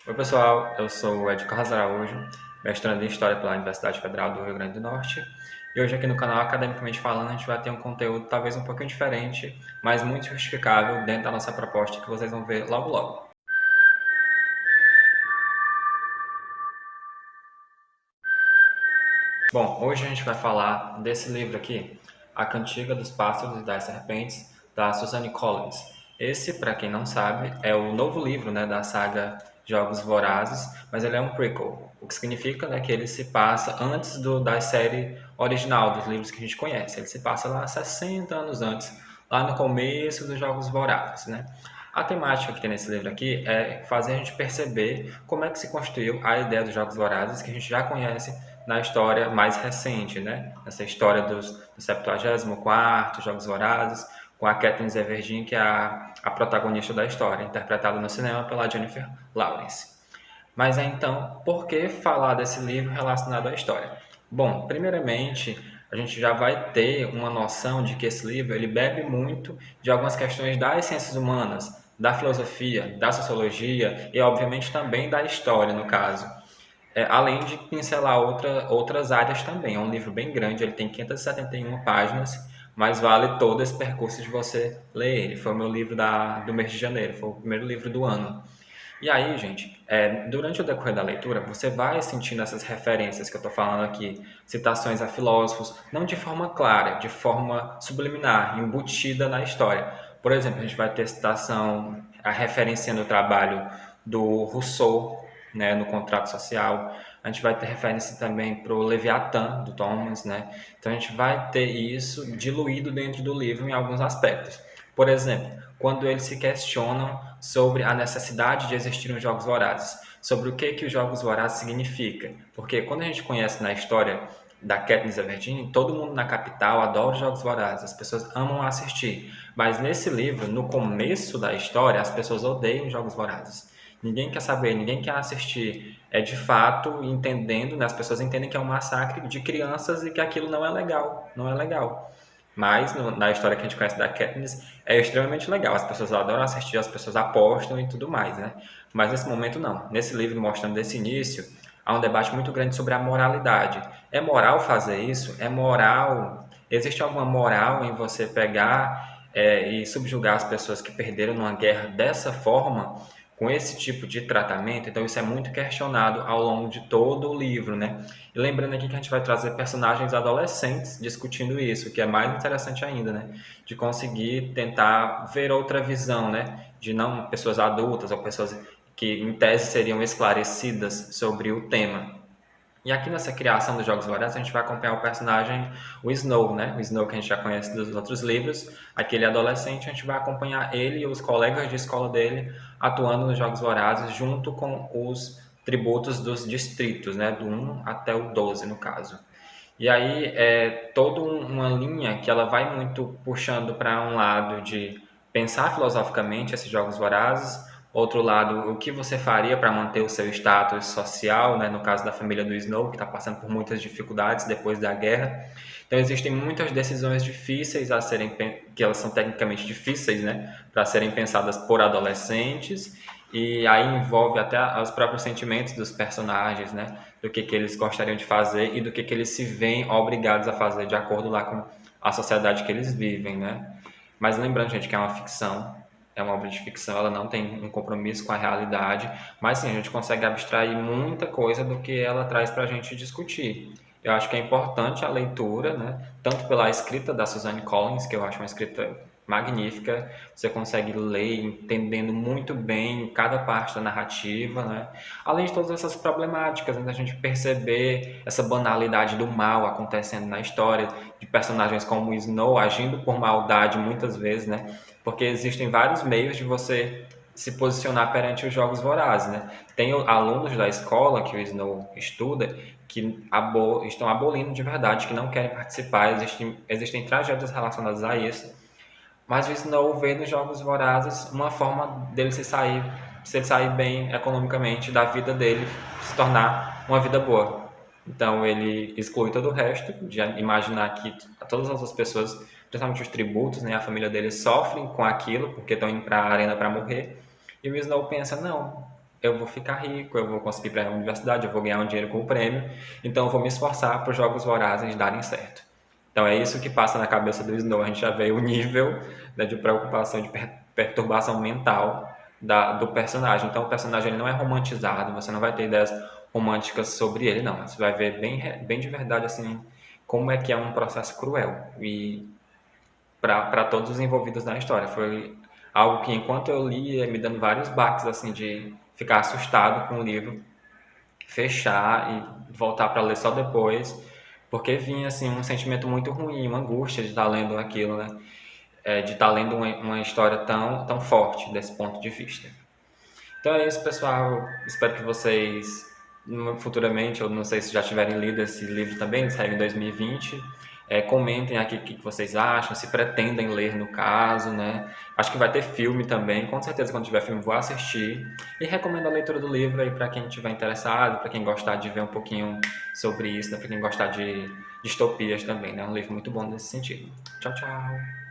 Oi pessoal, eu sou o Ed Carlos Araújo, mestrando em História pela Universidade Federal do Rio Grande do Norte. E hoje aqui no canal Academicamente Falando a gente vai ter um conteúdo talvez um pouquinho diferente, mas muito justificável dentro da nossa proposta que vocês vão ver logo logo. Bom, hoje a gente vai falar desse livro aqui, A Cantiga dos Pássaros e das Serpentes, da Suzanne Collins. Esse, para quem não sabe, é o novo livro, né, da saga Jogos Vorazes, mas ele é um prequel, o que significa, né, que ele se passa antes da série original, dos livros que a gente conhece. Ele se passa lá 60 anos antes, lá no começo dos Jogos Vorazes, né? A temática que tem nesse livro aqui é fazer a gente perceber como é que se construiu a ideia dos Jogos Vorazes, que a gente já conhece na história mais recente, né? Essa história do 74º Jogos Vorazes, com a Katniss Everdeen, que é a protagonista da história, interpretada no cinema pela Jennifer Lawrence. Mas então, por que falar desse livro relacionado à história? Bom, primeiramente, a gente já vai ter uma noção de que esse livro ele bebe muito de algumas questões das ciências humanas, da filosofia, da sociologia e, obviamente, também da história, no caso. Além de pincelar outras áreas também. É um livro bem grande, ele tem 571 páginas, mas vale todo esse percurso de você ler ele. Foi o meu livro do mês de janeiro, foi o primeiro livro do ano. E aí, gente, durante o decorrer da leitura, você vai sentindo essas referências que eu estou falando aqui, citações a filósofos, não de forma clara, de forma subliminar, embutida na história. Por exemplo, a gente vai ter citação, a referenciando o trabalho do Rousseau, né, no Contrato Social. A gente vai ter referência também para o Leviatã, do Thomas, né? Então a gente vai ter isso diluído dentro do livro em alguns aspectos. Por exemplo, quando eles se questionam sobre a necessidade de existir os Jogos Vorazes, sobre o que os Jogos Vorazes significa. Porque quando a gente conhece na história da Katniss Everdeen, todo mundo na capital adora os Jogos Vorazes, as pessoas amam assistir. Mas nesse livro, no começo da história, as pessoas odeiam os Jogos Vorazes. Ninguém quer saber, ninguém quer assistir. É de fato entendendo, né? As pessoas entendem que é um massacre de crianças e que aquilo não é legal, não é legal. Mas na história que a gente conhece da Katniss é extremamente legal. As pessoas adoram assistir, as pessoas apostam e tudo mais, né? Mas nesse momento não. Nesse livro mostrando desse início, há um debate muito grande sobre a moralidade. É moral fazer isso? É moral? Existe alguma moral em você pegar e subjugar as pessoas que perderam numa guerra dessa forma? Com esse tipo de tratamento, então isso é muito questionado ao longo de todo o livro, né? E lembrando aqui que a gente vai trazer personagens adolescentes discutindo isso, que é mais interessante ainda, né? De conseguir tentar ver outra visão, né? De não pessoas adultas ou pessoas que em tese seriam esclarecidas sobre o tema. E aqui nessa criação dos Jogos Vorazes, a gente vai acompanhar o personagem, o Snow, né? O Snow que a gente já conhece dos outros livros. Aquele adolescente, a gente vai acompanhar ele e os colegas de escola dele atuando nos Jogos Vorazes, junto com os tributos dos distritos, né? Do 1 até o 12, no caso. E aí é toda uma linha que ela vai muito puxando para um lado de pensar filosoficamente esses jogos vorazes, outro lado, o que você faria para manter o seu status social, né? No caso da família do Snow, que está passando por muitas dificuldades depois da guerra. Então existem muitas decisões difíceis a serem que elas são tecnicamente difíceis, né, para serem pensadas por adolescentes, e aí envolve até os próprios sentimentos dos personagens, né, do que eles gostariam de fazer e do que eles se veem obrigados a fazer de acordo lá com a sociedade que eles vivem, né? Mas lembrando, gente, que é uma ficção, é uma obra de ficção, ela não tem um compromisso com a realidade, mas sim, a gente consegue abstrair muita coisa do que ela traz para a gente discutir. Eu acho que é importante a leitura, né? Tanto pela escrita da Suzanne Collins, que eu acho uma escrita magnífica, você consegue ler entendendo muito bem cada parte da narrativa, né? Além de todas essas problemáticas, né? A gente perceber essa banalidade do mal acontecendo na história, de personagens como o Snow agindo por maldade muitas vezes, né? Porque existem vários meios de você se posicionar perante os jogos vorazes, né? Tem alunos da escola que o Snow estuda que estão abolindo de verdade, que não querem participar, existem tragédias relacionadas a isso, mas o Snow vê nos Jogos Vorazes uma forma dele se ele sair bem economicamente da vida dele, se tornar uma vida boa. Então ele exclui todo o resto, de imaginar que todas as outras pessoas, principalmente os tributos, né, a família dele sofrem com aquilo, porque estão indo para a arena para morrer. E o Snow pensa, não, eu vou ficar rico, eu vou conseguir para a universidade, eu vou ganhar um dinheiro com o prêmio, então eu vou me esforçar para os Jogos Vorazes darem certo. Então é isso que passa na cabeça do Snow. A gente já vê o nível, né, de preocupação, de perturbação mental do personagem. Então o personagem ele não é romantizado, você não vai ter ideias românticas sobre ele, não. Você vai ver bem de verdade assim como é que é um processo cruel e para todos os envolvidos na história. Foi algo que enquanto eu li ia me dando vários baques assim de ficar assustado com o livro, fechar e voltar para ler só depois, porque vinha assim um sentimento muito ruim, uma angústia de estar lendo aquilo, né? De estar lendo uma história tão forte desse ponto de vista. Então é isso, pessoal. Espero que vocês futuramente, ou não sei se já tiverem lido esse livro também, ele saiu em 2020. Comentem aqui o que vocês acham, se pretendem ler no caso, né? Acho que vai ter filme também, com certeza quando tiver filme vou assistir. E recomendo a leitura do livro aí para quem estiver interessado, para quem gostar de ver um pouquinho sobre isso, né? Para quem gostar de distopias também, né? É um livro muito bom nesse sentido. Tchau, tchau!